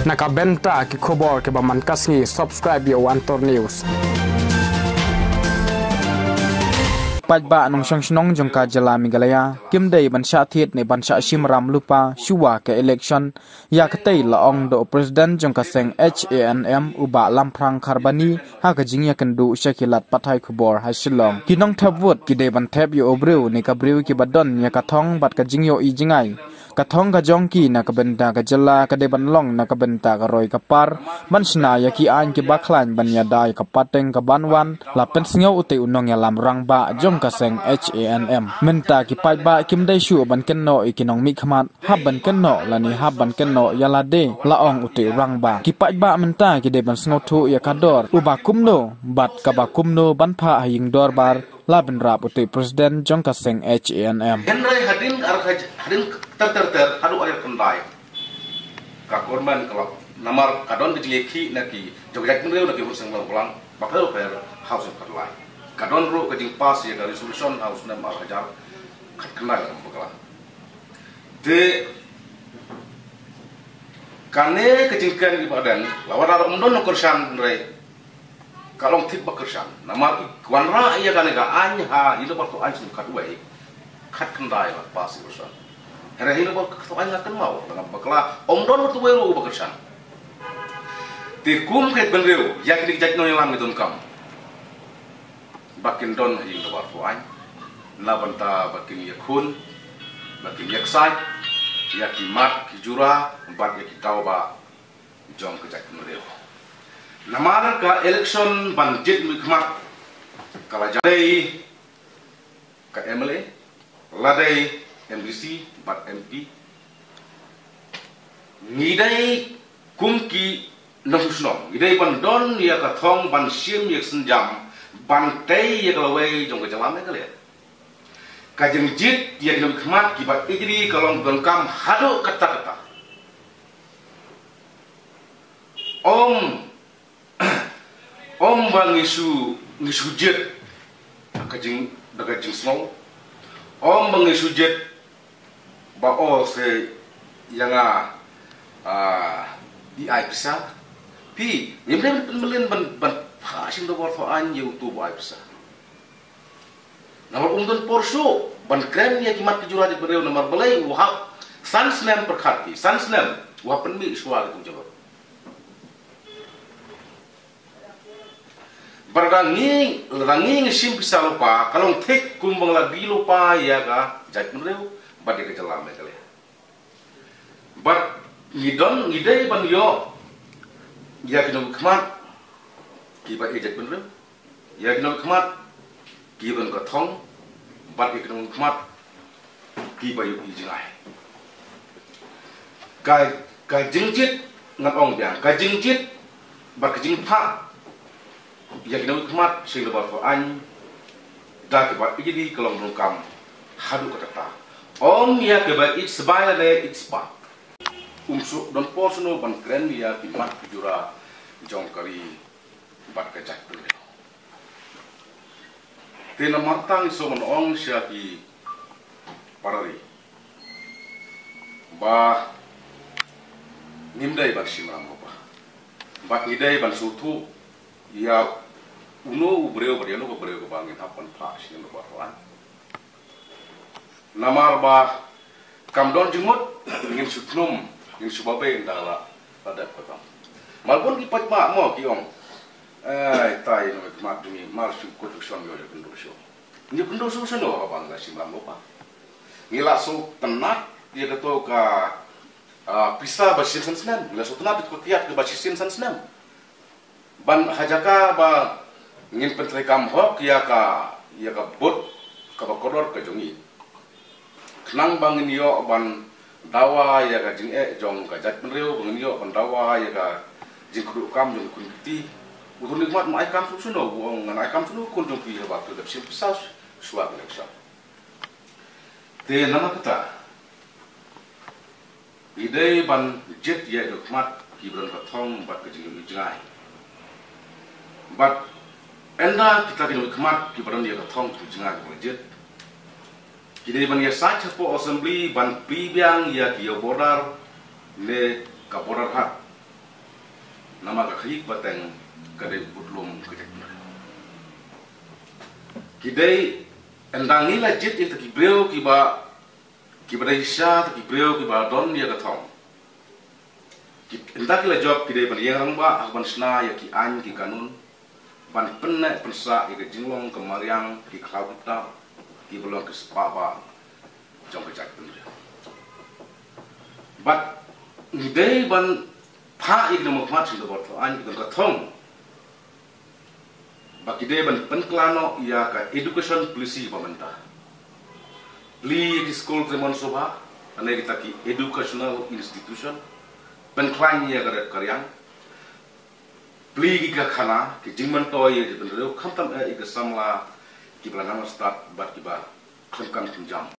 Nakabenta ki khobor ke baman kasngi subscribe yo Antor News. Pajba nong shangnong jongka jala migalaya kimdei bansha thiet ne bansha shimram lupa shuwa ke election ya katei laong do president jongka seng HANM uba lamprang kharbani ha ka jingya kendu shakilat pathai khobor ha shilong kinong thabwot ki de ban thep yo obreu ne ka breu ki badon ya ka thong bat ka jingyo I jingai kathong ka jongki na kabenta ka jala ka de ban long na kabenta ka roy ka par mansna ya ki an ki baklan ban ya dai ka pateng ka banwan la pen singau uti unong ya lam rang ba jong ka seng HANM menta ki pai ba kim dai shu ban ken no ikinong mi khmat hab ban ken no la ni hab ban ken no ya la de la ong uti rang ba ki pai ba menta ki de ban sngo thu ya ka dor uba kumno bat ka ba kumno ban pha hing dor bar la ben rap uti president jong ka seng HANM Henry hadin ter adu air kendai ka korban kalau namar kadon dijeki naki jogjak mreu naki huseng pulang bakal per house kerlai kadon ru kajing pas ya dari resolution house nam ajar kendai bakal de kane kajingkan ibadan lawan ar undon kursan re kalong tip bakursan namar kwanra iya kane ga anya itu waktu anjing kadue kat kendai pas urusan Hera hino ba katanya kan mau dengan bakla omdon waktu welu bakersan. Tikum ket benreu yak dik jak no yang mitun kam. Bakin don hing do warfu an. Na banta bakin yakun bakin yaksai yakimat kijura bat yakitau ba jom ke jak benreu. Namar ka election banjit mikmat kala jadai ka MLA ladai MBC bat MP ngidai kumki nahusnom ngidai bandon ya kathong ban sim yak senjam ban tei ya kalawai jong kejalam ya kalian kajeng jit ya kena khmat kibat ijri kalong dongkam hado kata-kata om bang isu jit kajeng daga jing snow om bang isu jit bao se yang di aipsa pi yemle melin ban phasing do bor an youtube aipsa namar ungdon porso ban krem ya kimat kejura di bereu namar belai wah sansnem perkhati sansnem wah penmi suara tu jawab bergangi rangi sim bisa lupa kalau tek kumbang lagi lupa ya ga jat bereu badi ke jalan mereka lihat. But ngidon ngidai ban yo, ya kena kemat, kibat ejek bener, ya kena kemat, kiban katong, badi kena kemat, kibat yo ijai. Kai jingjit ngat ong biang, kai jingjit, bat kejing pak, ya kena kemat, sehingga baru an, dah kibat ijadi kelong nungkam, hadu kata. Om ya kebaik sebaya le ikspa umsuk don posno ban kren ya kimat jura jongkari bat kajak dulu tena martang so mon ong syaki parari ba nimdai ban simram ba bat idai ban sutu ya uno ubreu bariano ko breu ko bangin hapan pa sin ba wan namar ba kamdon jumut ingin sutnum ingin subabe ndala pada kota malbon ki patma mo ki om tai no mat dumi mar su ko tukson yo ni kendo so no ba nga simam ba ngila so tenat dia keto ka pisa basin sansnan ngila so tenat ko tiat ke basin sansnan ban hajaka ba ngin pentre kam hok ya ka bot ka kodor ka jongi nang bangin yo ban dawa ya ga jing jong ga jat menreu bangin yo ban dawa ya ga jing kudu kam jong kunti udun nikmat mai kam suno buong ngan kam suno kun jong pi ba tu sim sas suap leksa te nama kata ide ban jet ya nikmat kibran kathong bat ke jing ijai bat enda kita ke nikmat kibran ya kathong tu jingai jet Jadi ban ya saja po assembly ban pibiang ya kia border le ka border hat nama kahik bateng kadai butlum kejak. Kidai endangi lajit itu kibreu kiba isya kibreu kiba don dia katong. Endak la job kidai ban yang rangba akban sna ya ki an ki kanun ban penna pensa ya ke jinglong ke mariang ki klauta ki belong ke spaba jong kejak bener. But kidai ban pa ik no mat sing bot an ki katong. Bagi dia penklano ia ka education policy pemerintah. Beli di sekolah Tremon Soba, ane kita ki educational institution. Penklan ia ka karyang. Beli ki khana ki jingman toy di benero khamtam e ka samla ki blanang start bat ki ba khamkan jam.